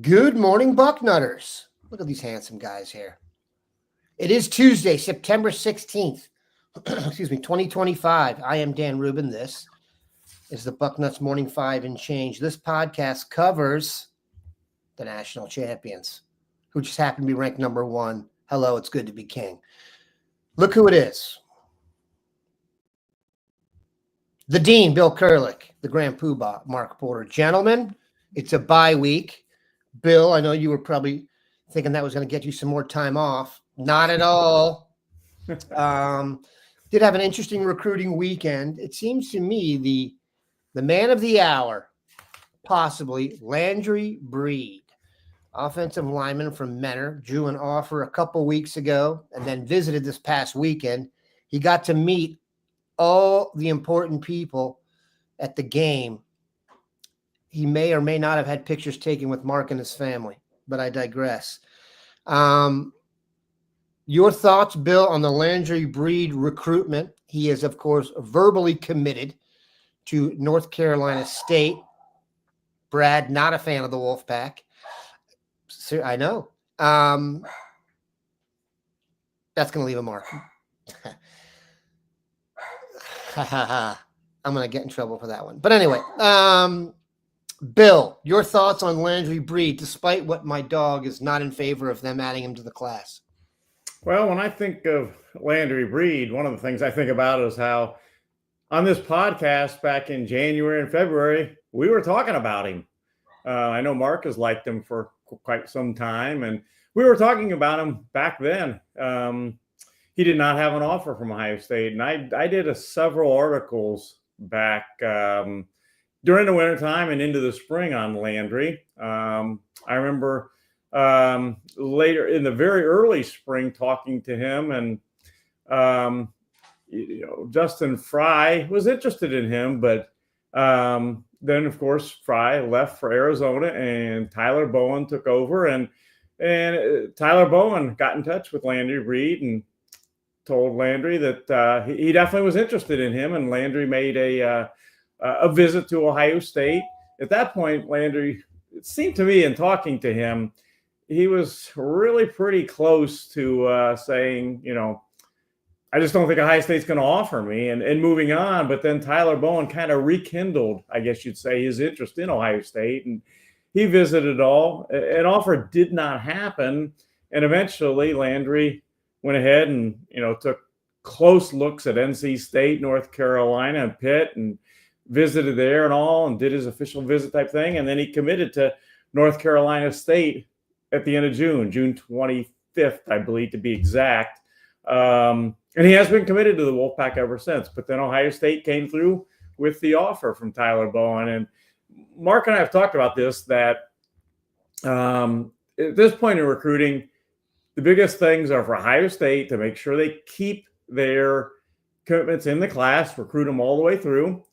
Good morning, Bucknutters. Look at these handsome guys here. It is Tuesday, September 16th, 2025. I am Dan Rubin. This is the Bucknuts Morning 5 and Change. This podcast covers the national champions, who just happen to be ranked number one. Hello, it's good to be king. Look who it is. The Dean, Bill Kurelic, the Grand Poobah, Mark Porter. Gentlemen, it's a bye week. Bill, I know you were probably thinking that was going to get you some more time off. Not at all. Did have an interesting recruiting weekend. It seems to me the man of the hour, possibly Landry Breed, offensive lineman from Menor, drew an offer a couple weeks ago and then visited this past weekend. He got to meet all the important people at the game. He may or may not have had pictures taken with Mark and his family, but I digress. Your thoughts, Bill, on the Landry Breed recruitment? He is, of course, verbally committed to North Carolina State. Brad, not a fan of the Wolfpack. I know. That's going to leave a mark. I'm going to get in trouble for that one. But anyway, Bill, your thoughts on Landry Breed, despite what my dog is not in favor of them adding him to the class? Well, when I think of Landry Breed, one of the things I think about is how on this podcast back in January and February, we were talking about him. I know Mark has liked him for quite some time, and we were talking about him back then. He did not have an offer from Ohio State, and I did several articles back during the wintertime and into the spring on Landry. I remember later in the very early spring talking to him, and Justin Fry was interested in him, but then of course Fry left for Arizona and Tyler Bowen took over, and Tyler Bowen got in touch with Landry Breed and told Landry that he definitely was interested in him, and Landry made a visit to Ohio State. At that point, Landry, it seemed to me in talking to him, he was really pretty close to saying, I just don't think Ohio State's going to offer me and moving on. But then Tyler Bowen kind of rekindled, I guess you'd say, his interest in Ohio State. And he visited all. An offer did not happen. And eventually Landry went ahead and, took close looks at NC State, North Carolina, and Pitt, and visited there and all, and did his official visit type thing. And then he committed to North Carolina State at the end of June 25th, I believe, to be exact. And he has been committed to the Wolfpack ever since. But then Ohio State came through with the offer from Tyler Bowen. And Mark and I have talked about this, that at this point in recruiting, the biggest things are for Ohio State to make sure they keep their commitments in the class, recruit them all the way through.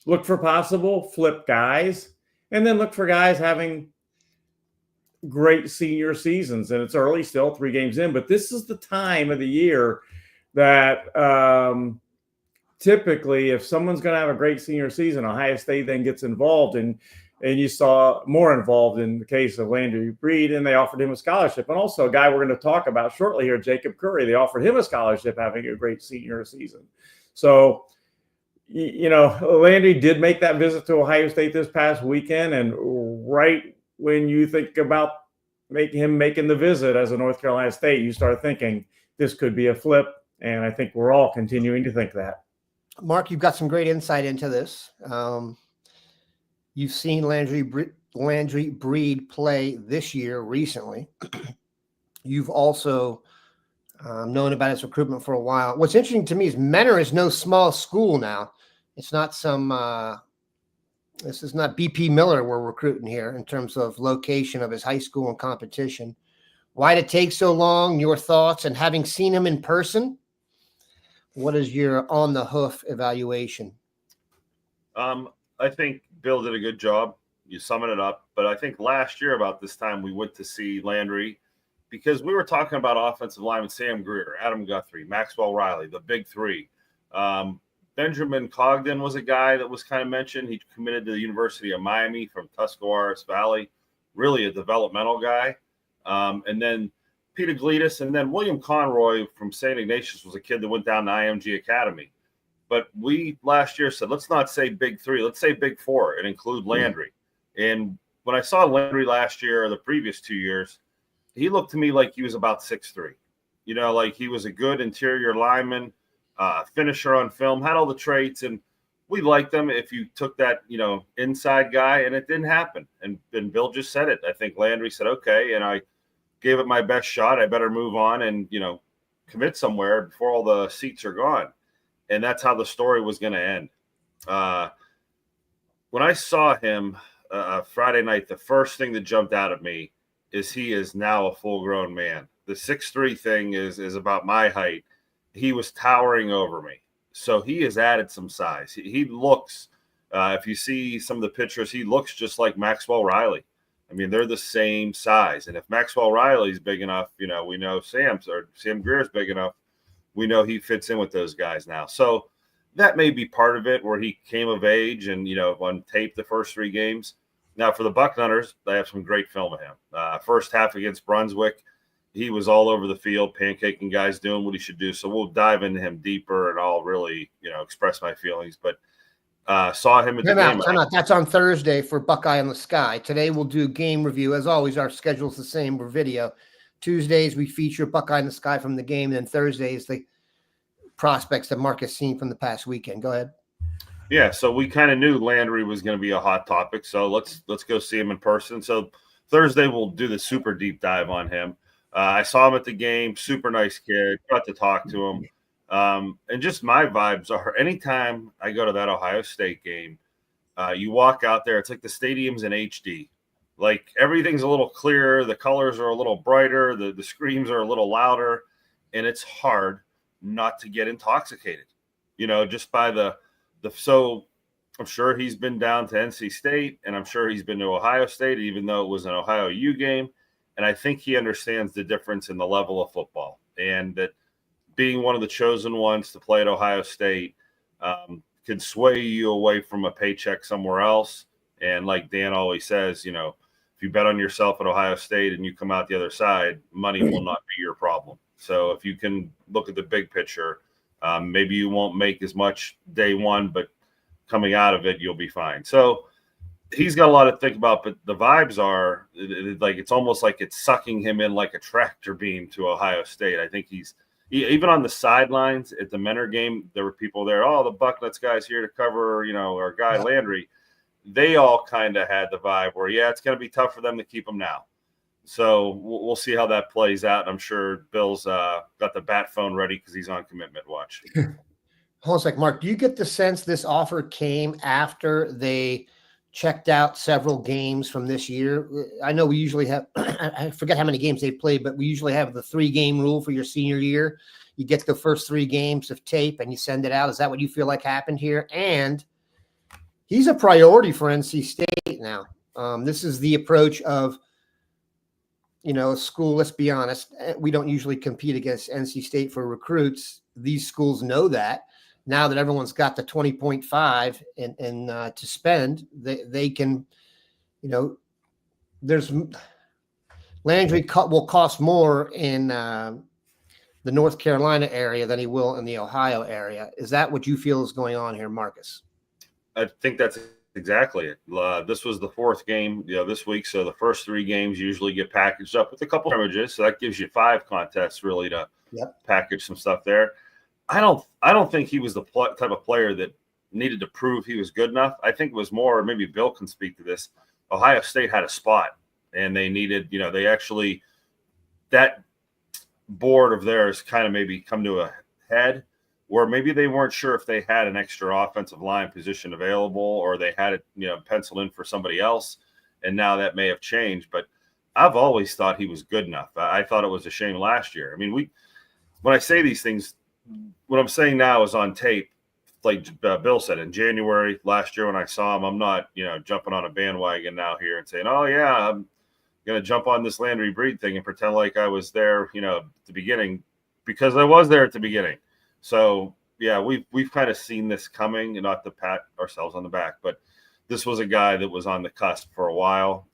Look for possible flip guys, and then look for guys having great senior seasons. And it's early still, 3 games in, but this is the time of the year that typically if someone's going to have a great senior season, Ohio State then gets involved, and you saw more involved in the case of Landry Breed, and they offered him a scholarship. And also a guy we're going to talk about shortly here, Jacob Curry, they offered him a scholarship having a great senior season. So, Landry did make that visit to Ohio State this past weekend, and right when you think about making the visit as a North Carolina State, you start thinking this could be a flip, and I think we're all continuing to think that. Mark, you've got some great insight into this. You've seen Landry Breed play this year recently. You've also known about his recruitment for a while. What's interesting to me is Menor is no small school now. It's not this is not BP Miller we're recruiting here in terms of location of his high school and competition. Why did it take so long? Your thoughts, and having seen him in person, what is your on the hoof evaluation? I think Bill did a good job. You summing it up. But I think last year about this time we went to see Landry because we were talking about offensive lineman Sam Greer, Adam Guthrie, Maxwell Riley, the big three. Benjamin Cogden was a guy that was kind of mentioned. He committed to the University of Miami from Tuscarawas Valley. really a developmental guy. And then Peter Gleadis, and then William Conroy from St. Ignatius was a kid that went down to IMG Academy. But we last year said, let's not say big three, let's say big four and include Landry. And when I saw Landry last year or the previous 2 years, he looked to me like he was about 6'3". You know, like he was a good interior lineman, finisher on film, had all the traits, and we liked them if you took that, you know, inside guy, and it didn't happen. And Bill just said it. I think Landry said, okay, and I gave it my best shot. I better move on and, you know, commit somewhere before all the seats are gone. And that's how the story was going to end. When I saw him Friday night, the first thing that jumped out at me is he is now a full-grown man. The 6'3" thing is about my height. He was towering over me. So he has added some size. He looks, if you see some of the pictures, he looks just like Maxwell Riley. I mean, they're the same size. And if Maxwell Riley's big enough, you know, we know Sam Greer's big enough. We know he fits in with those guys now. So that may be part of it where he came of age and, you know, on tape the first 3 games. Now for the Bucknutters, they have some great film of him. First half against Brunswick, he was all over the field, pancaking guys, doing what he should do. So we'll dive into him deeper and I'll really, you know, express my feelings. But saw him at the game. That's on Thursday for Buckeye in the Sky. Today we'll do game review. As always, our schedule's the same. We're video. Tuesdays we feature Buckeye in the Sky from the game. And then Thursdays the prospects that Mark has seen from the past weekend. Go ahead. Yeah, so we kind of knew Landry was going to be a hot topic. So let's go see him in person. So Thursday we'll do the super deep dive on him. I saw him at the game. Super nice kid. Got to talk to him. And just my vibes are anytime I go to that Ohio State game, you walk out there, it's like the stadium's in HD. Like everything's a little clearer. The colors are a little brighter. The screams are a little louder. And it's hard not to get intoxicated, you know, just by so I'm sure he's been down to NC State and I'm sure he's been to Ohio State, even though it was an Ohio U game. And I think he understands the difference in the level of football and that being one of the chosen ones to play at Ohio State could sway you away from a paycheck somewhere else. And like Dan always says, you know, if you bet on yourself at Ohio State and you come out the other side, money will not be your problem. So if you can look at the big picture, maybe you won't make as much day one, but coming out of it, you'll be fine. So he's got a lot to think about, but the vibes are like, it's almost like it's sucking him in like a tractor beam to Ohio State. I think even on the sidelines at the Menor game, there were people there. Oh, the Bucknuts guys here to cover, you know, our guy Landry. They all kind of had the vibe where, yeah, it's going to be tough for them to keep him now. So we'll see how that plays out. I'm sure Bill's got the bat phone ready because he's on commitment watch. Hold on a sec, Mark. Do you get the sense this offer came after they checked out several games from this year? I know we usually have, I forget how many games they played, but we usually have the 3-game rule for your senior year. You get the first 3 games of tape and you send it out. Is that what you feel like happened here? And he's a priority for NC State now. This is the approach of, you know, school, let's be honest, we don't usually compete against NC State for recruits. These schools know that. Now that everyone's got the 20.5 and to spend, they can, you know, there's Landry will cost more in the North Carolina area than he will in the Ohio area. Is that what you feel is going on here, Marcus? I think that's exactly it. This was the 4th game, you know, this week. So the first 3 games usually get packaged up with a couple of scrimmages. So that gives you 5 contests really to package some stuff there. I don't think he was the type of player that needed to prove he was good enough. I think it was more, maybe Bill can speak to this. Ohio State had a spot and they needed, you know, they actually, that board of theirs kind of maybe come to a head where maybe they weren't sure if they had an extra offensive line position available or they had it, you know, penciled in for somebody else. And now that may have changed, but I've always thought he was good enough. I thought it was a shame last year. I mean, when I say these things, what I'm saying now is on tape. Like Bill said, in January last year when I saw him, I'm not, you know, jumping on a bandwagon now here and saying, oh yeah, I'm going to jump on this Landry Breed thing and pretend like I was there, you know, at the beginning, because I was there at the beginning. So yeah, we've kind of seen this coming, and not to pat ourselves on the back, but this was a guy that was on the cusp for a while.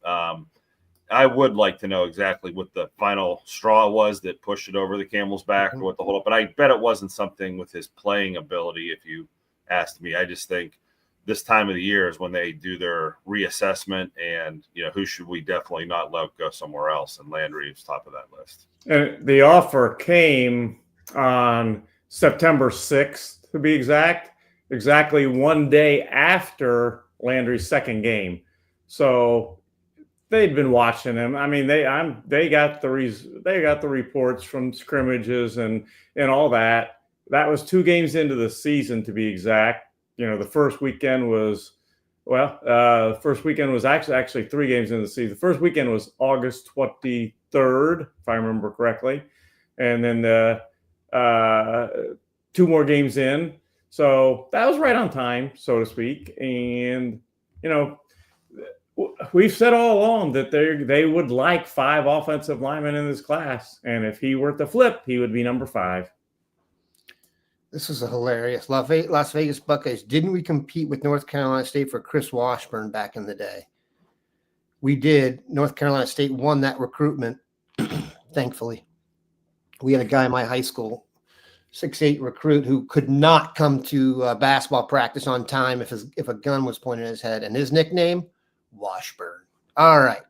I would like to know exactly what the final straw was that pushed it over the camel's back or what the hold up. But I bet it wasn't something with his playing ability, if you asked me. I just think this time of the year is when they do their reassessment and, who should we definitely not let go somewhere else. And Landry is top of that list. And the offer came on September 6th, to be exactly one day after Landry's second game. So they'd been watching him. I mean, they got the reports from scrimmages and all that. That was 2 games into the season, to be exact. The first weekend was actually 3 games into the season. The first weekend was August 23rd, if I remember correctly, and then 2 more games in. So that was right on time, so to speak. And we've said all along that they would like 5 offensive linemen in this class, and if he were to flip, he would be number 5. This is a hilarious. Las Vegas Buckeyes. Didn't we compete with North Carolina State for Chris Washburn back in the day? We did. North Carolina State won that recruitment, thankfully. We had a guy in my high school, 6'8" recruit, who could not come to basketball practice on time if a gun was pointed at his head. And his nickname, Washburn. All right.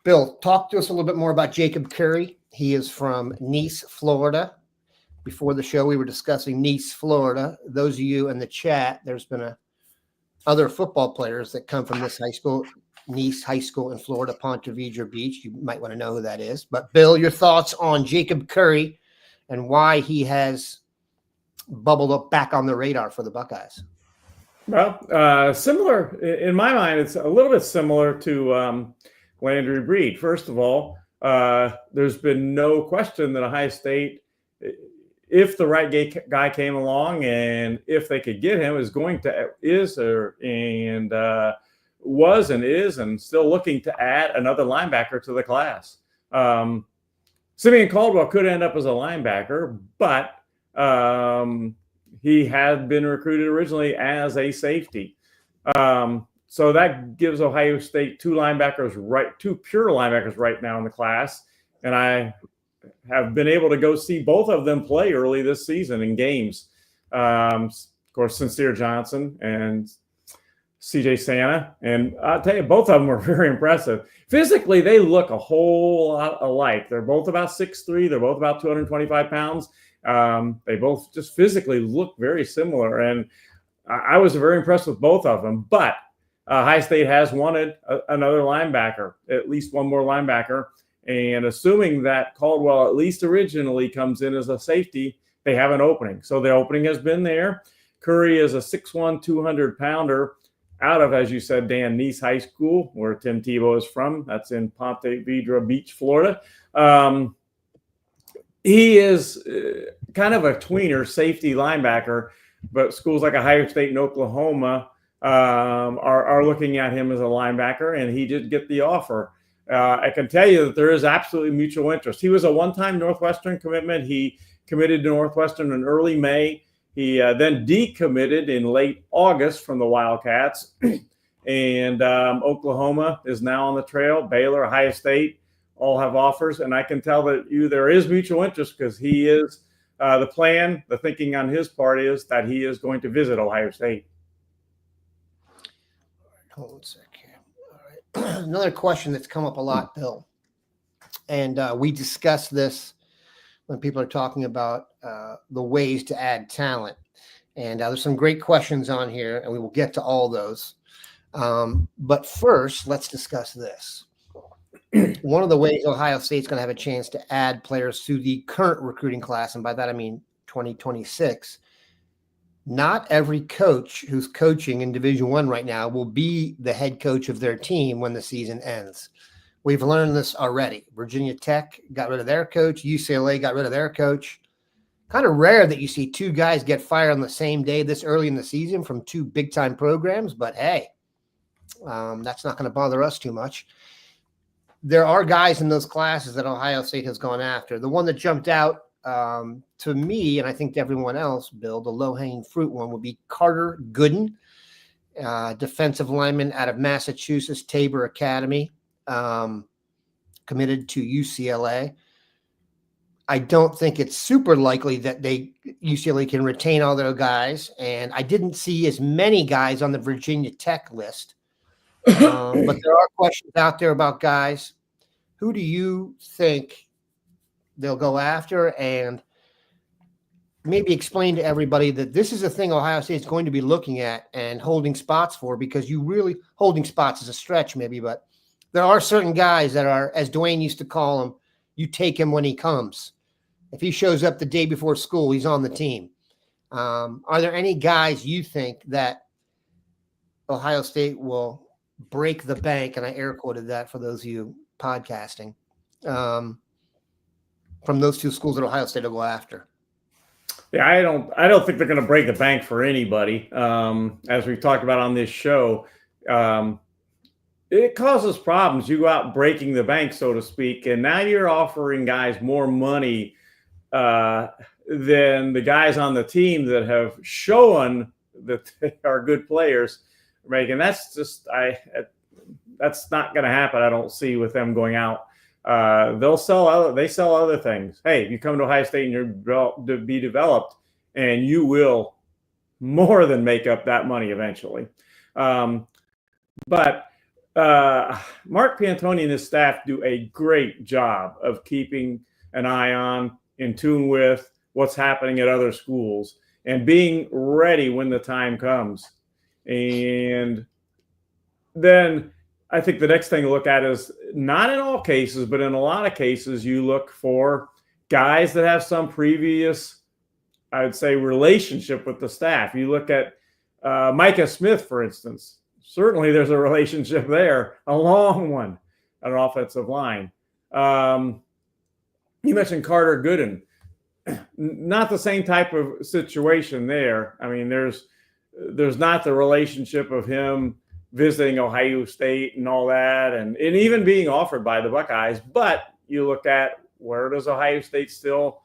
Bill, talk to us a little bit more about Jacob Curry. He is from Nice, Florida. Before the show, we were discussing Nice, Florida. Those of you in the chat, there's been other football players that come from this high school, Nice High School in Florida, Ponte Vedra Beach. You might want to know who that is. But, Bill, your thoughts on Jacob Curry and why he has bubbled up back on the radar for the Buckeyes? Well, similar. In my mind, it's a little bit similar to Landry Breed. First of all, there's been no question that Ohio State, if the right guy came along and if they could get him, was and is still looking to add another linebacker to the class. Simeon Caldwell could end up as a linebacker, but he had been recruited originally as a safety. So that gives Ohio State 2 pure linebackers right now in the class. And I have been able to go see both of them play early this season in games. Of course, Sincere Johnson and CJ Santa. And I'll tell you, both of them were very impressive. Physically, they look a whole lot alike. They're both about 6'3". They're both about 225 pounds. They both just physically look very similar. And I was very impressed with both of them. But Ohio State has wanted another linebacker, at least one more linebacker. And assuming that Caldwell, at least originally, comes in as a safety, they have an opening. So the opening has been there. Curry is a 6'1", 200-pounder out of, as you said, Dan, Nice High School, where Tim Tebow is from. That's in Ponte Vedra Beach, Florida. He is kind of a tweener safety linebacker, but schools like Ohio State and Oklahoma are looking at him as a linebacker, and he did get the offer. I can tell you that there is absolutely mutual interest. He was a one-time Northwestern commitment. He committed to Northwestern in early May. He then decommitted in late August from the Wildcats. And Oklahoma is now on the trail. Baylor, Ohio State all have offers. And I can tell that there is mutual interest because he is the thinking on his part is that he is going to visit Ohio State. Hold on a sec here. All right. Another question that's come up a lot, Bill. And we discuss this when people are talking about the ways to add talent. And there's some great questions on here, and we will get to all those. But first, let's discuss this. One of the ways Ohio State's going to have a chance to add players to the current recruiting class, and by that I mean 2026, not every coach who's coaching in Division I right now will be the head coach of their team when the season ends. We've learned this already. Virginia Tech got rid of their coach. UCLA got rid of their coach. Kind of rare that you see 2 guys get fired on the same day this early in the season from 2 big-time programs, but hey, that's not going to bother us too much. There are guys in those classes that Ohio State has gone after. The one that jumped out to me, and I think to everyone else, Bill, the low-hanging fruit one would be Carter Gooden. defensive lineman out of Massachusetts, Tabor Academy, committed to UCLA. I don't think it's super likely that UCLA can retain all their guys, and I didn't see as many guys on the Virginia Tech list. But there are questions out there about guys. Who do you think they'll go after? And maybe explain to everybody that this is a thing Ohio State is going to be looking at and holding spots for, because you really – holding spots is a stretch maybe, but there are certain guys that are, as Dwayne used to call them, you take him when he comes. If he shows up the day before school, he's on the team. Are there any guys you think that Ohio State will break the bank, and I air quoted that for those of you podcasting, from those two schools that Ohio State will go after? Yeah, I don't think they're going to break the bank for anybody. As we've talked about on this show, it causes problems. You go out breaking the bank, so to speak, and now you're offering guys more money than the guys on the team that have shown that they are good players are making. That's not going to happen. I don't see with them going out. They sell other things. Hey, you come to Ohio State and you're to be developed, and you will more than make up that money eventually. But Mark Pantoni and his staff do a great job of keeping an eye on, in tune with what's happening at other schools, and being ready when the time comes. And then I think the next thing to look at is, not in all cases, but in a lot of cases, you look for guys that have some previous, I would say, relationship with the staff. You look at Micah Smith, for instance. Certainly there's a relationship there, a long one, at an offensive line. You mentioned Carter Gooden. Not the same type of situation there. I mean, there's not the relationship of him visiting Ohio State and all that, and even being offered by the Buckeyes. But you look at, where does Ohio State still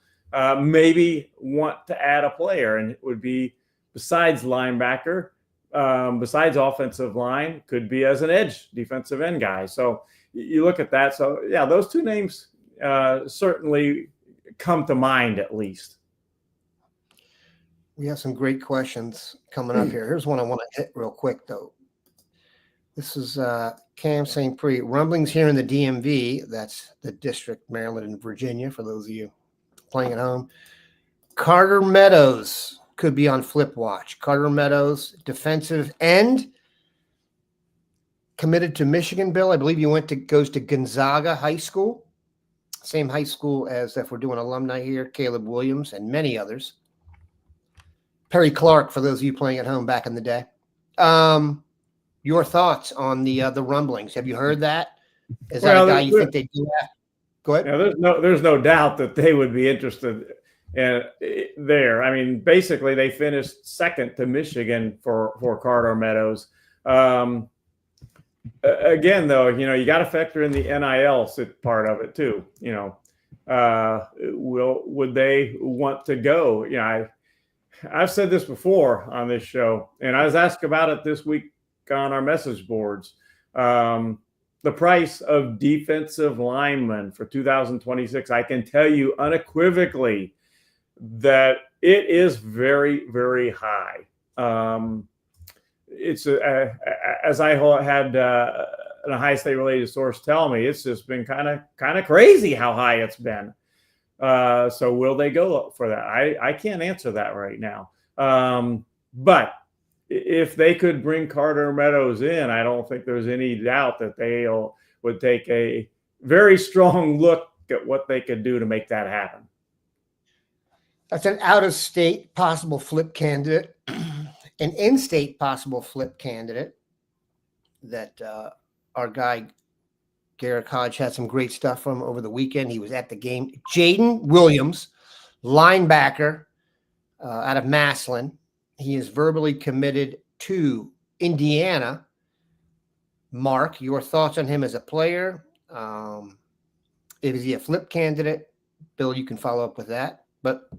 maybe want to add a player? And it would be, besides linebacker, besides offensive line, could be as an edge, defensive end guy. So you look at that. So, yeah, those two names certainly come to mind, at least. We have some great questions coming up here. Here's one I want to hit real quick, though. This is Cam St. Pre. Rumblings here in the DMV. That's the district, Maryland and Virginia, for those of you playing at home. Carter Meadows could be on flip watch. Carter Meadows, defensive end, committed to Michigan, Bill. I believe he goes to Gonzaga High School. Same high school as, if we're doing alumni here, Caleb Williams and many others. Perry Clark, for those of you playing at home back in the day. Your thoughts on the rumblings? Have you heard that? Is that a guy you think they do that? Go ahead. Yeah, there's no doubt that they would be interested in there. I mean, basically, they finished second to Michigan for Carter Meadows. Again, though, you got to factor in the NIL part of it too. Would they want to go? I've said this before on this show, and I was asked about it this week on our message boards. The price of defensive linemen for 2026, I can tell you unequivocally that it is very, very high. It's as I had an Ohio State related source tell me, it's just been kind of crazy how high it's been. So will they go for that? I can't answer that right now. But if they could bring Carter Meadows in, I don't think there's any doubt that they would take a very strong look at what they could do to make that happen. That's an out-of-state possible flip candidate. An in-state possible flip candidate that our guy Garrick Hodge had some great stuff from over the weekend. He was at the game. Jaden Williams, linebacker out of Massillon. He is verbally committed to Indiana. Mark, your thoughts on him as a player? Is he a flip candidate? Bill, you can follow up with that. But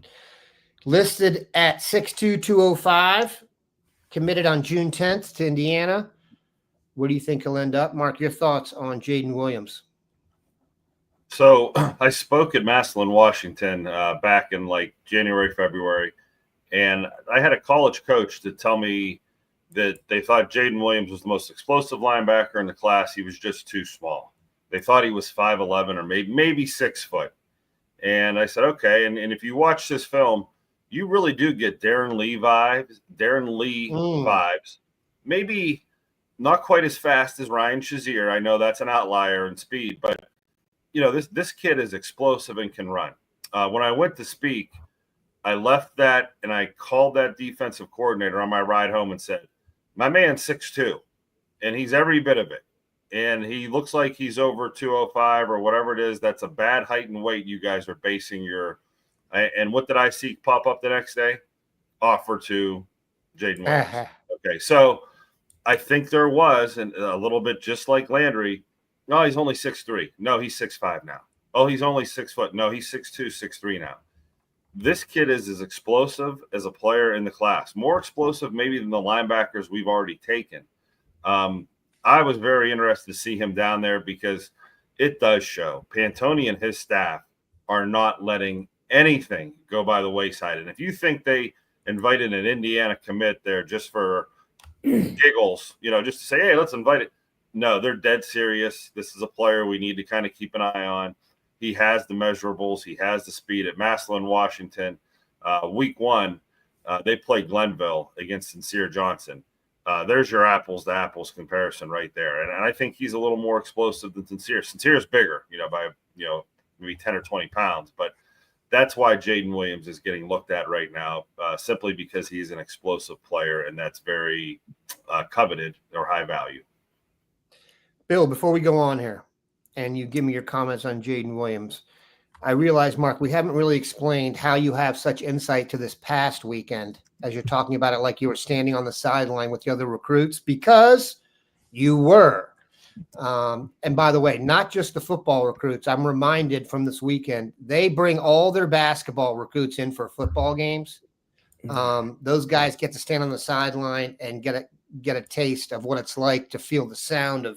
listed at 6'2", 205. committed on June 10th to Indiana. Where do you think he'll end up? Mark, your thoughts on Jaden Williams? So I spoke at Massillon, Washington, back in like January, February, and I had a college coach to tell me that they thought Jaden Williams was the most explosive linebacker in the class. He was just too small. They thought he was 5'11" or maybe 6 foot. And I said, okay. And if you watch this film, you really do get Darren Lee vibes. Maybe not quite as fast as Ryan Shazier. I know that's an outlier in speed, but this kid is explosive and can run. When I went to speak, I left that and I called that defensive coordinator on my ride home and said, my man's 6'2", and he's every bit of it. And he looks like he's over 205 or whatever it is. That's a bad height and weight you guys are basing your – and what did I see pop up the next day? Offer to Jaden Williams. Okay, so I think there was a little bit just like Landry. No, he's only 6'3". No, he's 6'5" now. Oh, he's only 6 foot. No, he's 6'2", 6'3" now. This kid is as explosive as a player in the class. More explosive maybe than the linebackers we've already taken. I was very interested to see him down there because it does show Pantoni and his staff are not letting anything go by the wayside. And if you think they invited an Indiana commit there just for giggles, just to say, hey, let's invite it. No, they're dead serious. This is a player we need to kind of keep an eye on. He has the measurables. He has the speed. At Massillon, Washington, week 1, they played Glenville against Sincere Johnson. There's your apples to apples comparison right there. And I think he's a little more explosive than Sincere. Sincere's bigger, by, maybe 10 or 20 pounds. But that's why Jaden Williams is getting looked at right now, simply because he's an explosive player, and that's very coveted or high value. Bill, before we go on here and you give me your comments on Jaden Williams, I realize, Mark, we haven't really explained how you have such insight to this past weekend as you're talking about it like you were standing on the sideline with the other recruits, because you were. And by the way, not just the football recruits. I'm reminded from this weekend, they bring all their basketball recruits in for football games. Those guys get to stand on the sideline and get a taste of what it's like to feel the sound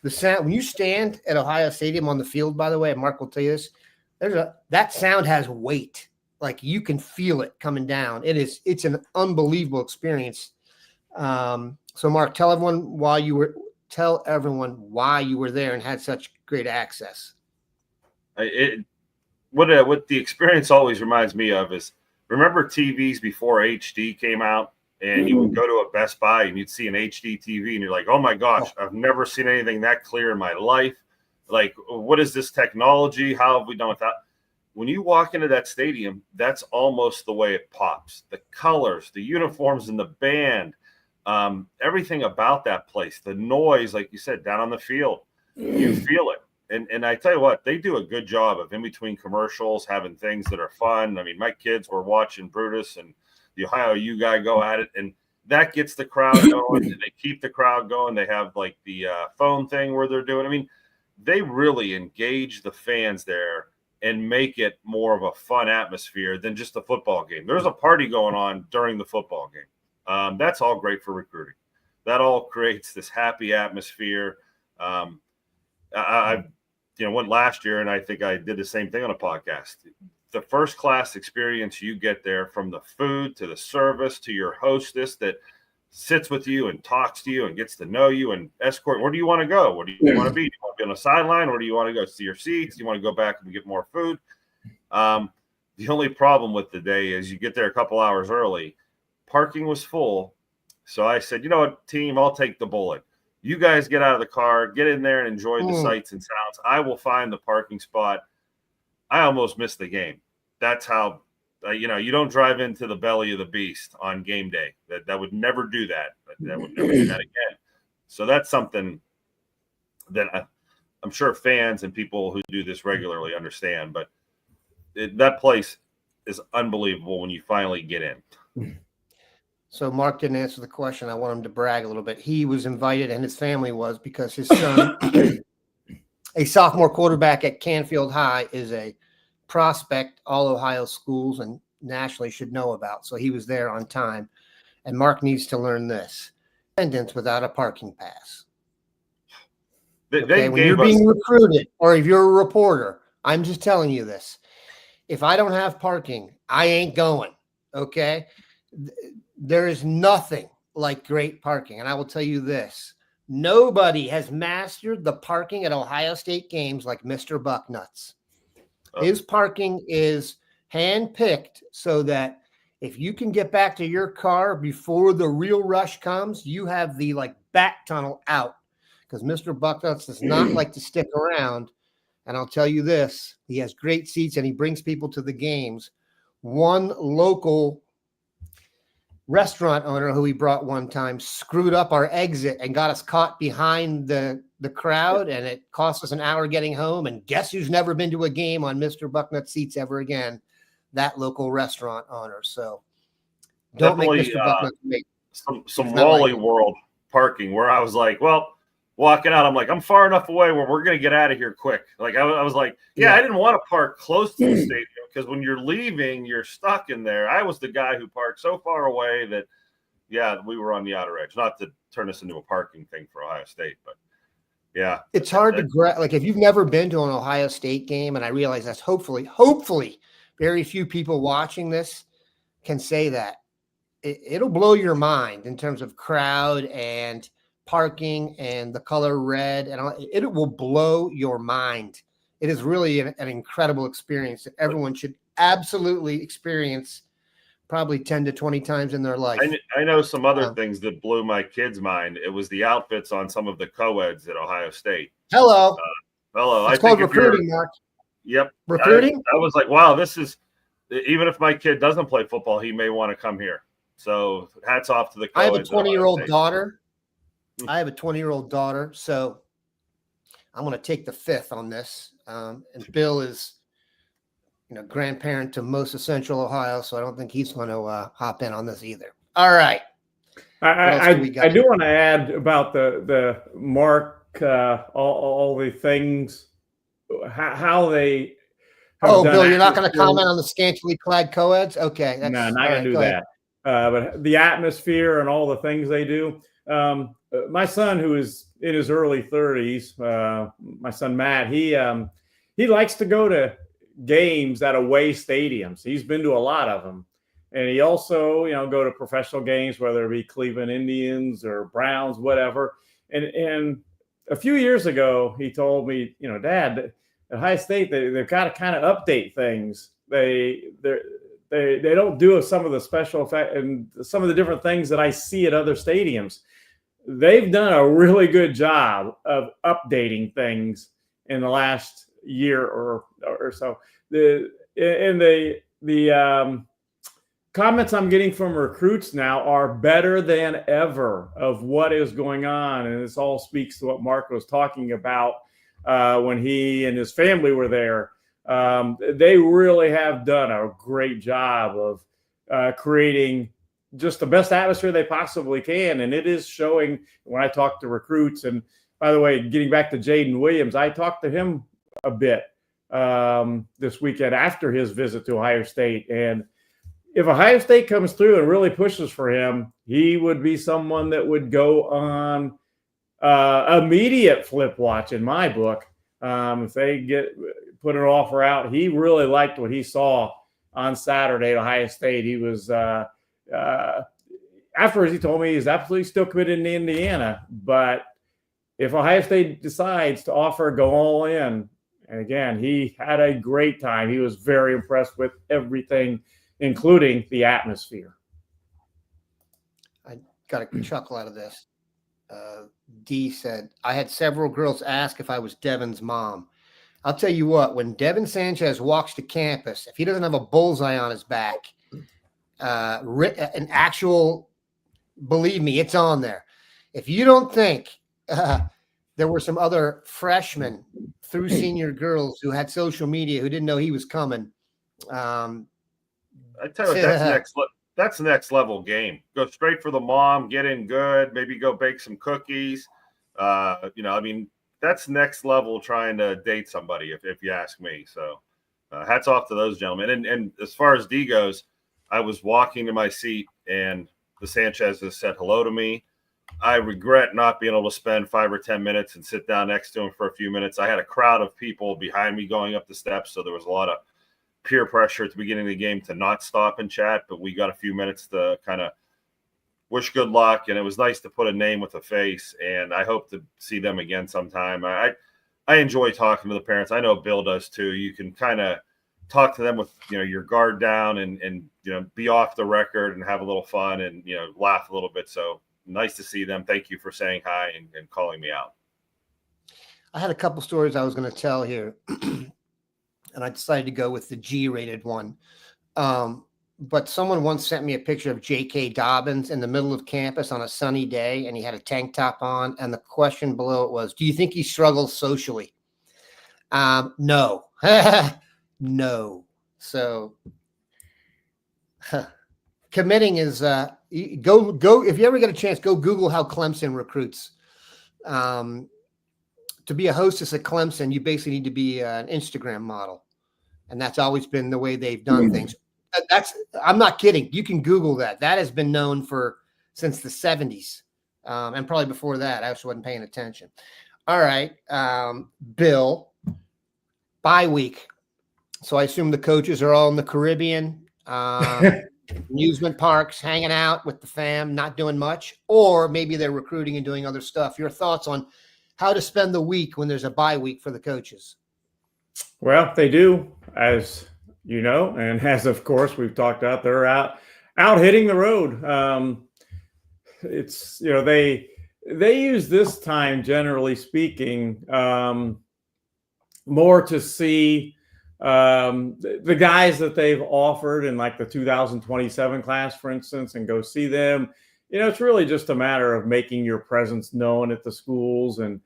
when you stand at Ohio Stadium on the field. By the way, and Mark will tell you this, that sound has weight. Like you can feel it coming down. It's an unbelievable experience. So Mark, tell everyone why you were there and had such great access. What the experience always reminds me of is, remember TVs before HD came out? And you would go to a Best Buy and you'd see an HD TV and you're like, oh my gosh, I've never seen anything that clear in my life. Like, what is this technology? How have we done with that? When you walk into that stadium, that's almost the way it pops. The colors, the uniforms in the band, everything about that place, the noise, like you said, down on the field, you feel it. And I tell you what, they do a good job of in between commercials, having things that are fun. I mean, my kids were watching Brutus and the Ohio U guy go at it, and that gets the crowd going, and they keep the crowd going. They have like the phone thing where they're doing. I mean, they really engage the fans there and make it more of a fun atmosphere than just a football game. There's a party going on during the football game. That's all great for recruiting. That all creates this happy atmosphere. I went last year, and I think I did the same thing on a podcast. The first class experience you get there, from the food to the service to your hostess that sits with you and talks to you and gets to know you and escort. Where do you want to go? Where do you want to be? Do you want to be on the sideline? Where do you want to go see your seats? Do you want to go back and get more food? The only problem with the day is you get there a couple hours early. Parking was full. So I said, you know what, team, I'll take the bullet. You guys get out of the car, get in there and enjoy the sights and sounds. I will find the parking spot. I almost missed the game. That's how, you don't drive into the belly of the beast on game day. That would never do that. That would never do that again. So that's something that I'm sure fans and people who do this regularly understand. But that place is unbelievable when you finally get in. So Mark didn't answer the question. I want him to brag a little bit. He was invited, and his family was, because his son, a sophomore quarterback at Canfield High, is a prospect all Ohio schools and nationally should know about. So he was there on time. and Mark needs to learn this: attendance without a parking pass. Okay, when you're being recruited, or if you're a reporter, I'm just telling you this. If I don't have parking, I ain't going. Okay, there is nothing like great parking, and I will tell you this: nobody has mastered the parking at Ohio State games like Mr. Bucknuts. His parking is handpicked so that if you can get back to your car before the real rush comes, you have the back tunnel out, because Mr. Bucknuts does not like to stick around. And I'll tell you this, he has great seats and he brings people to the games. One local restaurant owner who he brought one time screwed up our exit and got us caught behind the crowd, and it cost us an hour getting home. And guess who's never been to a game on Mr. Bucknut seats ever again? That local restaurant owner. So don't make Mr. Bucknut make some Wally World parking where I was like, well, walking out, I'm like, I'm far enough away where we're going to get out of here quick. Like I was like, yeah, I didn't want to park close to the stadium because when you're leaving, you're stuck in there. I was the guy who parked so far away that, we were on the outer edge. Not to turn this into a parking thing for Ohio State, but yeah. It's hard to if you've never been to an Ohio State game, and I realize that's hopefully very few people watching this can say that. It'll blow your mind in terms of crowd and parking and the color red, and it will blow your mind. It is really an incredible experience that everyone should absolutely experience probably 10 to 20 times in their life. I know some other things that blew my kids' mind. It was the outfits on some of the co-eds at Ohio State. Hello. It's called recruiting, Mark. Yep. Recruiting? I was like, wow, this is, even if my kid doesn't play football, he may want to come here. So hats off to the co-eds. I have a 20-year-old daughter. So I'm going to take the fifth on this. And Bill is, grandparent to most of Central Ohio, so I don't think he's going to hop in on this either. All right. I do want to add about the Mark, all the things, how they. Bill, you're not going to comment on the scantily clad co-eds? Okay. No, not going to do that. But the atmosphere and all the things they do. My son, who is in his early 30s, my son Matt, he likes to go to games at away stadiums. He's been to a lot of them, and he also, go to professional games, whether it be Cleveland Indians or Browns, whatever. And a few years ago, he told me, Dad, at Ohio State, they've got to kind of update things. They don't do some of the special effect and some of the different things that I see at other stadiums. They've done a really good job of updating things in the last year or so. The comments I'm getting from recruits now are better than ever of what is going on, and this all speaks to what Mark was talking about when he and his family were there. They really have done a great job of creating just the best atmosphere they possibly can. And it is showing when I talk to recruits. And by the way, getting back to Jaden Williams, I talked to him a bit this weekend after his visit to Ohio State. And if Ohio State comes through and really pushes for him, he would be someone that would go on immediate flip watch in my book. If they put an offer out, he really liked what he saw on Saturday at Ohio State. He was afterwards, he told me he's absolutely still committed to Indiana. But if Ohio State decides to offer, go all in. And again, he had a great time. He was very impressed with everything, including the atmosphere. I got a chuckle out of this. D said, I had several girls ask if I was Devin's mom. I'll tell you what, when Devin Sanchez walks to campus, if he doesn't have a bullseye on his back, an actual, believe me, it's on there. If you don't think there were some other freshmen through senior girls who had social media who didn't know he was coming. I tell you, that's next level game. Go straight for the mom, get in good, maybe go bake some cookies. That's next level trying to date somebody, if you ask me. So hats off to those gentlemen. And as far as D goes, I was walking to my seat and the Sanchez's said hello to me. I regret not being able to spend 5 or 10 minutes and sit down next to him for a few minutes. I had a crowd of people behind me going up the steps, so there was a lot of peer pressure at the beginning of the game to not stop and chat, but we got a few minutes to kind of wish good luck, and it was nice to put a name with a face, and I hope to see them again sometime. I enjoy talking to the parents. I know Bill does too. You can kind of talk to them with, your guard down and be off the record and have a little fun and, laugh a little bit. So nice to see them. Thank you for saying hi and calling me out. I had a couple stories I was going to tell here, and I decided to go with the G-rated one. But someone once sent me a picture of J.K. Dobbins in the middle of campus on a sunny day, and he had a tank top on. And the question below it was, do you think he struggles socially? No. No. So committing is go. If you ever get a chance, go Google how Clemson recruits. To be a hostess at Clemson, you basically need to be an Instagram model. And that's always been the way they've done things. I'm not kidding. You can Google that. That has been known since the 70s. And probably before that. I just wasn't paying attention. All right. Bill, bye week. So I assume the coaches are all in the Caribbean, amusement parks, hanging out with the fam, not doing much, or maybe they're recruiting and doing other stuff. Your thoughts on how to spend the week when there's a bye week for the coaches? Well, they do, as you know, and as of course we've talked about, they're out hitting the road. It's they use this time, generally speaking, more to see the guys that they've offered in like the 2027 class, for instance, and go see them. It's really just a matter of making your presence known at the schools and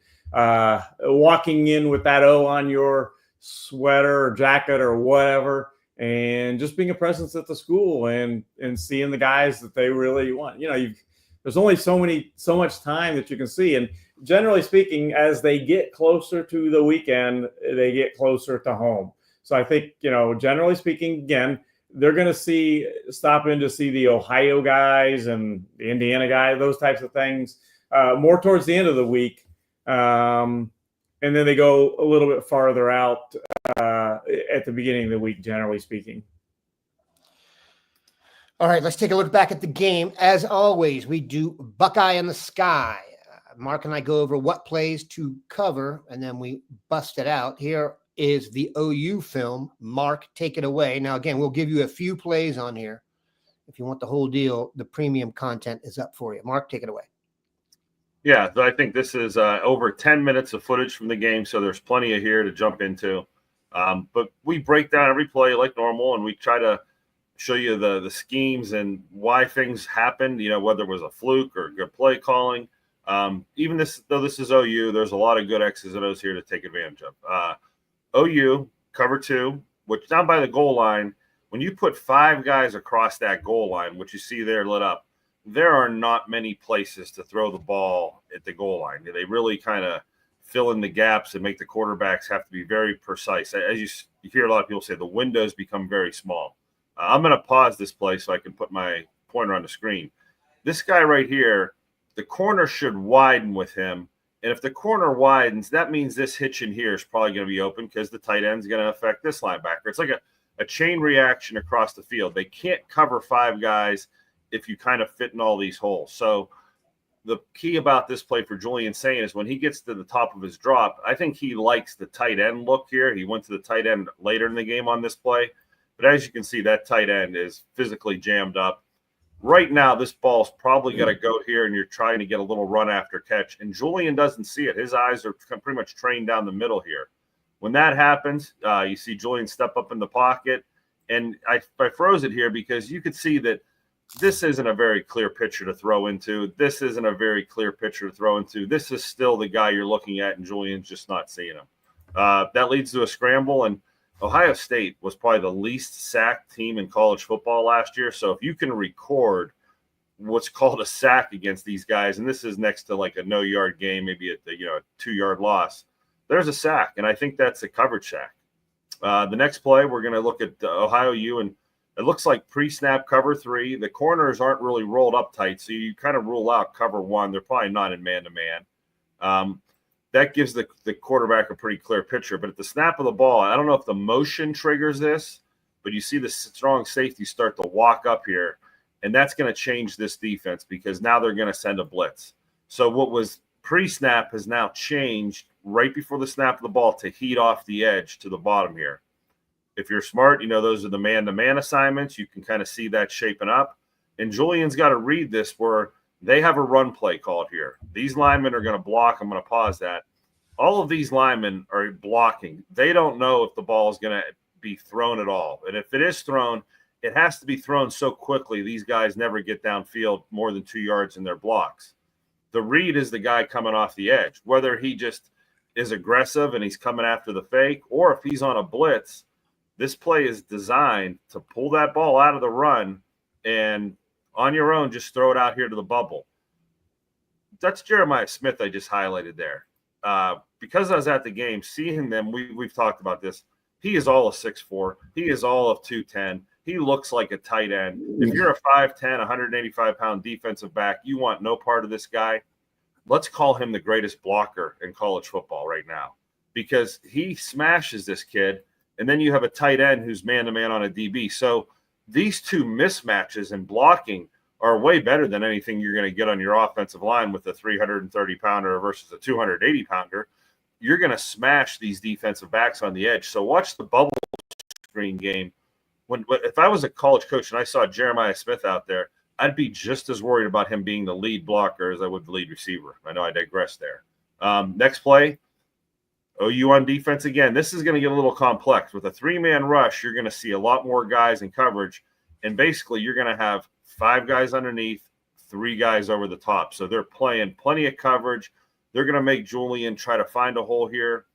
walking in with that O on your sweater or jacket or whatever, and just being a presence at the school and seeing the guys that they really want. There's only so much time that you can see. And generally speaking, as they get closer to the weekend, they get closer to home. So I think, generally speaking, again, they're going to stop in to see the Ohio guys and the Indiana guys, those types of things, more towards the end of the week. And then they go a little bit farther out at the beginning of the week, generally speaking. All right, let's take a look back at the game. As always, we do Buckeye in the Sky. Mark and I go over what plays to cover, and then we bust it out. Here is the OU film. Mark, take it away. Now, again, we'll give you a few plays on here. If you want the whole deal, the premium content is up for you. Mark, take it away. Yeah, I think this is over 10 minutes of footage from the game, so there's plenty of here to jump into. But we break down every play like normal, and we try to show you the schemes and why things happened, whether it was a fluke or good play calling. Even though this is OU, there's a lot of good X's and O's here to take advantage of. OU, cover 2, which down by the goal line, when you put 5 guys across that goal line, which you see there lit up, there are not many places to throw the ball at the goal line. They really kind of fill in the gaps and make the quarterbacks have to be very precise. As you hear a lot of people say, the windows become very small. I'm going to pause this play so I can put my pointer on the screen. This guy right here, the corner should widen with him. And if the corner widens, that means this hitch in here is probably going to be open because the tight end is going to affect this linebacker. It's like a chain reaction across the field. They can't cover 5 guys if you kind of fit in all these holes. So the key about this play for Julian Saint is when he gets to the top of his drop, I think he likes the tight end look here. He went to the tight end later in the game on this play. But as you can see, that tight end is physically jammed up. Right now, this ball's probably going to go here, and you're trying to get a little run after catch. And Julian doesn't see it. His eyes are pretty much trained down the middle here. When that happens, you see Julian step up in the pocket. And I froze it here because you could see that this isn't a very clear pitcher to throw into. This isn't a very clear pitcher to throw into. This is still the guy you're looking at, and Julian's just not seeing him. That leads to a scramble, and Ohio State was probably the least sacked team in college football last year. So if you can record what's called a sack against these guys, and this is next to like a no-yard game, maybe a 2-yard loss, there's a sack, and I think that's a coverage sack. The next play, we're going to look at Ohio U, and It looks like pre-snap cover 3. The corners aren't really rolled up tight, so you kind of rule out cover 1. They're probably not in man-to-man. That gives the quarterback a pretty clear picture. But at the snap of the ball, I don't know if the motion triggers this, but you see the strong safety start to walk up here, and that's going to change this defense because now they're going to send a blitz. So what was pre-snap has now changed right before the snap of the ball to heat off the edge to the bottom here. If you're smart, you know those are the man-to-man assignments. You can kind of see that shaping up. And Julian's got to read this where they have a run play called here. These linemen are going to block. I'm going to pause that. All of these linemen are blocking. They don't know if the ball is going to be thrown at all. And if it is thrown, it has to be thrown so quickly these guys never get downfield more than 2 yards in their blocks. The read is the guy coming off the edge, whether he just is aggressive and he's coming after the fake, or if he's on a blitz. This play is designed to pull that ball out of the run and on your own, just throw it out here to the bubble. That's Jeremiah Smith I just highlighted there. Because I was at the game, seeing them, we've talked about this. He is all of 6'4". He is all of 210. He looks like a tight end. If you're a 5'10", 185-pound defensive back, you want no part of this guy. Let's call him the greatest blocker in college football right now because he smashes this kid. And then you have a tight end who's man-to-man on a DB. So these two mismatches in blocking are way better than anything you're going to get on your offensive line with a 330-pounder versus a 280-pounder. You're going to smash these defensive backs on the edge. So watch the bubble screen game. If I was a college coach and I saw Jeremiah Smith out there, I'd be just as worried about him being the lead blocker as I would the lead receiver. I know I digress there. Next play. OU on defense again. This is going to get a little complex. With a 3-man rush, you're going to see a lot more guys in coverage, and basically you're going to have 5 guys underneath, 3 guys over the top. So they're playing plenty of coverage. They're going to make Julian try to find a hole here.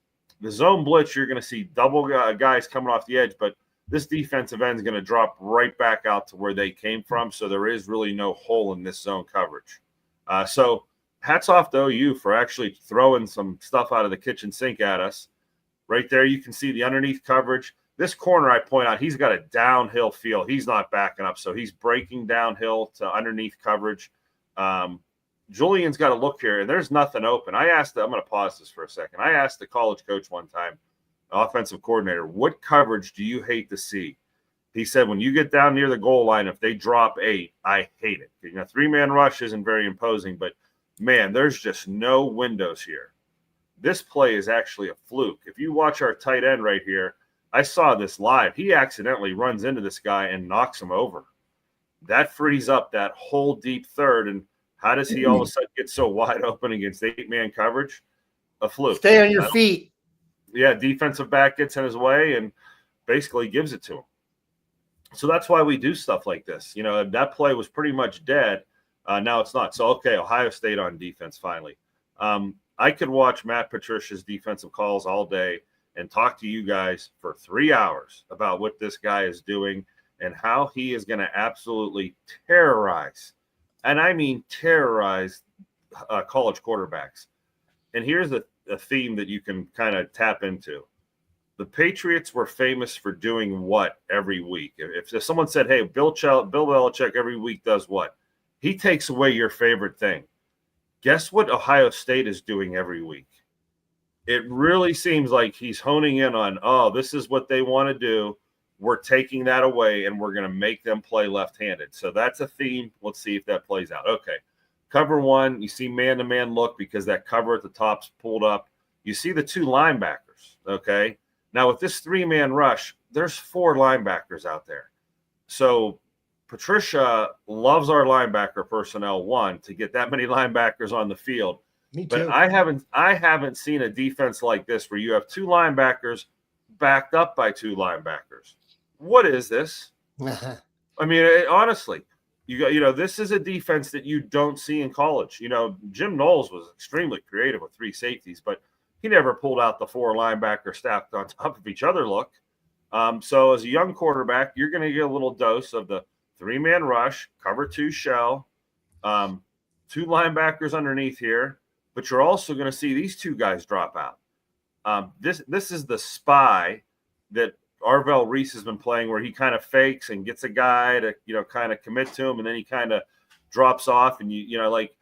The zone blitz, you're going to see double guys coming off the edge, but this defensive end is going to drop right back out to where they came from, so there is really no hole in this zone coverage. So hats off to OU for actually throwing some stuff out of the kitchen sink at us. Right there, you can see the underneath coverage. This corner, I point out, he's got a downhill feel. He's not backing up, so he's breaking downhill to underneath coverage. Julian's got to look here, and there's nothing open. I'm going to pause this for a second. I asked the college coach one time, offensive coordinator, what coverage do you hate to see? He said, when you get down near the goal line, if they drop 8, I hate it. 3-man rush isn't very imposing, but man, there's just no windows here. This play is actually a fluke. If you watch our tight end right here, I saw this live. He accidentally runs into this guy and knocks him over. That frees up that whole deep third. And how does he all of a sudden get so wide open against 8-man coverage? A fluke. Stay on your feet. Yeah, defensive back gets in his way and basically gives it to him. So that's why we do stuff like this. That play was pretty much dead. Now it's not. So, okay, Ohio State on defense finally. I could watch Matt Patricia's defensive calls all day and talk to you guys for 3 hours about what this guy is doing and how he is going to absolutely terrorize, and I mean terrorize, college quarterbacks. And here's a theme that you can kind of tap into. The Patriots were famous for doing what every week? If someone said, hey, Bill Belichick every week does what? He takes away your favorite thing. Guess what Ohio State is doing every week? It really seems like he's honing in on, this is what they want to do. We're taking that away, and we're going to make them play left-handed. So that's a theme. Let's see if that plays out. Okay. Cover 1, you see man-to-man look because that cover at the top's pulled up. You see the 2 linebackers, okay? Now, with this 3-man rush, there's 4 linebackers out there. So Patricia loves our linebacker personnel, to get that many linebackers on the field. Me too. But I haven't seen a defense like this where you have 2 linebackers backed up by 2 linebackers. What is this? I mean, honestly, this is a defense that you don't see in college. Jim Knowles was extremely creative with 3 safeties, but he never pulled out the 4 linebackers stacked on top of each other look. So as a young quarterback, you're going to get a little dose of the 3-man rush, cover 2 shell, 2 linebackers underneath here, but you're also going to see these 2 guys drop out. This is the spy that Arvell Reese has been playing where he kind of fakes and gets a guy to, kind of commit to him, and then he kind of drops off. And, like,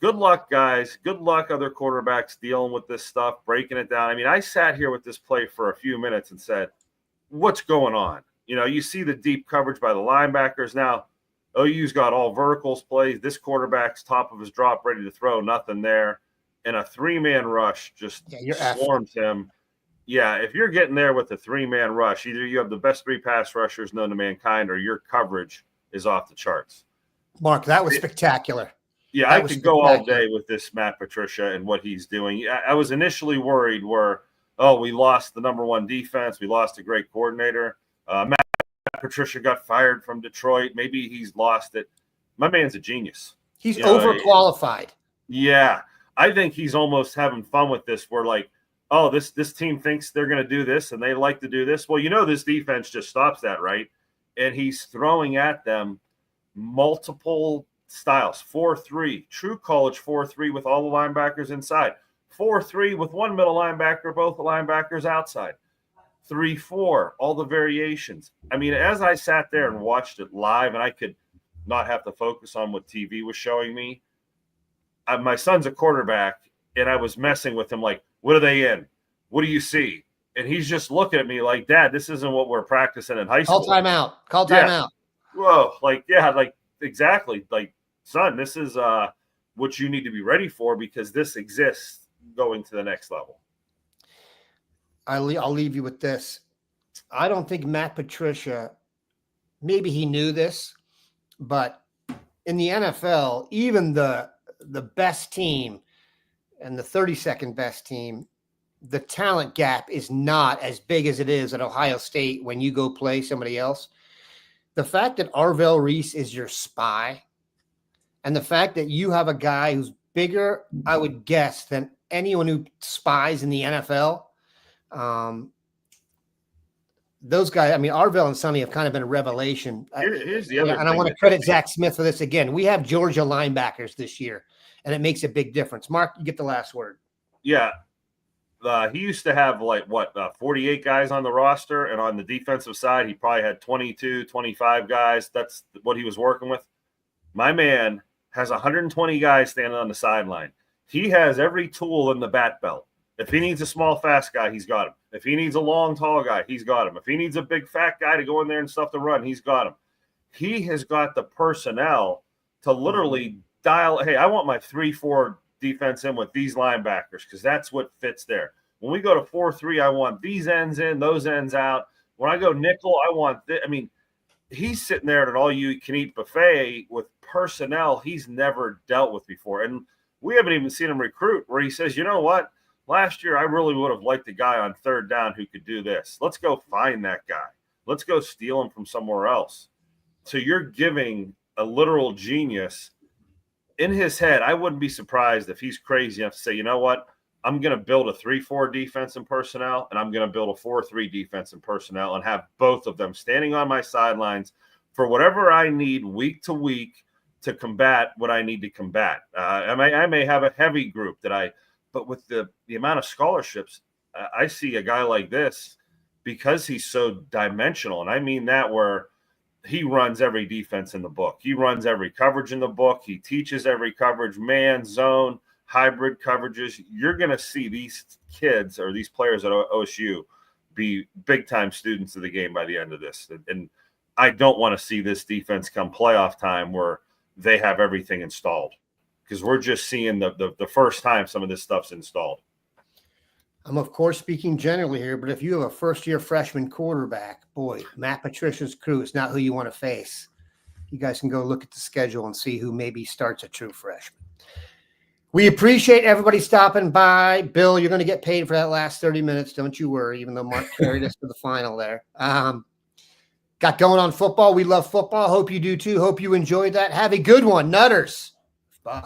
good luck, guys. Good luck, other quarterbacks, dealing with this stuff, breaking it down. I mean, I sat here with this play for a few minutes and said, what's going on? You see the deep coverage by the linebackers. Now, OU's got all verticals plays. This quarterback's top of his drop, ready to throw, nothing there. And a three-man rush just swarms him. Yeah, if you're getting there with a three-man rush, either you have the best three pass rushers known to mankind or your coverage is off the charts. Mark, that was spectacular. Yeah, I could go all day with this Matt Patricia and what he's doing. I was initially worried we lost the number one defense. We lost a great coordinator. Matt Patricia got fired from Detroit. Maybe he's lost it. My man's a genius. He's overqualified. Yeah. I think he's almost having fun with this. We're like, oh, this team thinks they're going to do this and they like to do this. Well, this defense just stops that, right? And he's throwing at them multiple styles. 4-3, true college 4-3 with all the linebackers inside. 4-3 with one middle linebacker, both the linebackers outside. 3-4, all the variations. I mean, as I sat there and watched it live, and I could not have to focus on what TV was showing me, my son's a quarterback, and I was messing with him like, what are they in? What do you see? And he's just looking at me like, Dad, this isn't what we're practicing in high school. Call timeout. Call timeout. Whoa, exactly. Like, son, this is what you need to be ready for because this exists going to the next level. I'll leave you with this. I don't think Matt Patricia, maybe he knew this, but in the NFL, even the best team and the 32nd best team, the talent gap is not as big as it is at Ohio State when you go play somebody else. The fact that Arvell Reese is your spy and the fact that you have a guy who's bigger, I would guess, than anyone who spies in the NFL. Those guys, I mean, Arvell and Sonny have kind of been a revelation. Here's the other and I want to credit Zach Smith for this again. We have Georgia linebackers this year, and it makes a big difference. Mark, you get the last word. Yeah. He used to have 48 guys on the roster, and on the defensive side, he probably had 22, 25 guys. That's what he was working with. My man has 120 guys standing on the sideline. He has every tool in the bat belt. If he needs a small, fast guy, he's got him. If he needs a long, tall guy, he's got him. If he needs a big, fat guy to go in there and stuff to run, he's got him. He has got the personnel to literally dial, hey, I want my 3-4 defense in with these linebackers because that's what fits there. When we go to 4-3, I want these ends in, those ends out. When I go nickel, I want this. I mean, he's sitting there at an all-you-can-eat buffet with personnel he's never dealt with before. And we haven't even seen him recruit where he says, you know what? Last year, I really would have liked a guy on third down who could do this. Let's go find that guy. Let's go steal him from somewhere else. So you're giving a literal genius in his head. I wouldn't be surprised if he's crazy enough to say, you know what? I'm going to build a 3-4 defense and personnel, and I'm going to build a 4-3 defense and personnel and have both of them standing on my sidelines for whatever I need week to week to combat what I need to combat. I may have a heavy group but with the amount of scholarships, I see a guy like this because he's so dimensional. And I mean that where he runs every defense in the book. He runs every coverage in the book. He teaches every coverage, man, zone, hybrid coverages. You're going to see these kids or these players at OSU be big-time students of the game by the end of this. And I don't want to see this defense come playoff time where they have everything installed. Because we're just seeing the first time some of this stuff's installed. I'm, of course, speaking generally here, but if you have a first-year freshman quarterback, boy, Matt Patricia's crew is not who you want to face. You guys can go look at the schedule and see who maybe starts a true freshman. We appreciate everybody stopping by. Bill, you're going to get paid for that last 30 minutes. Don't you worry, even though Mark carried us to the final there. Got going on football. We love football. Hope you do too. Hope you enjoyed that. Have a good one, Nutters. Bye.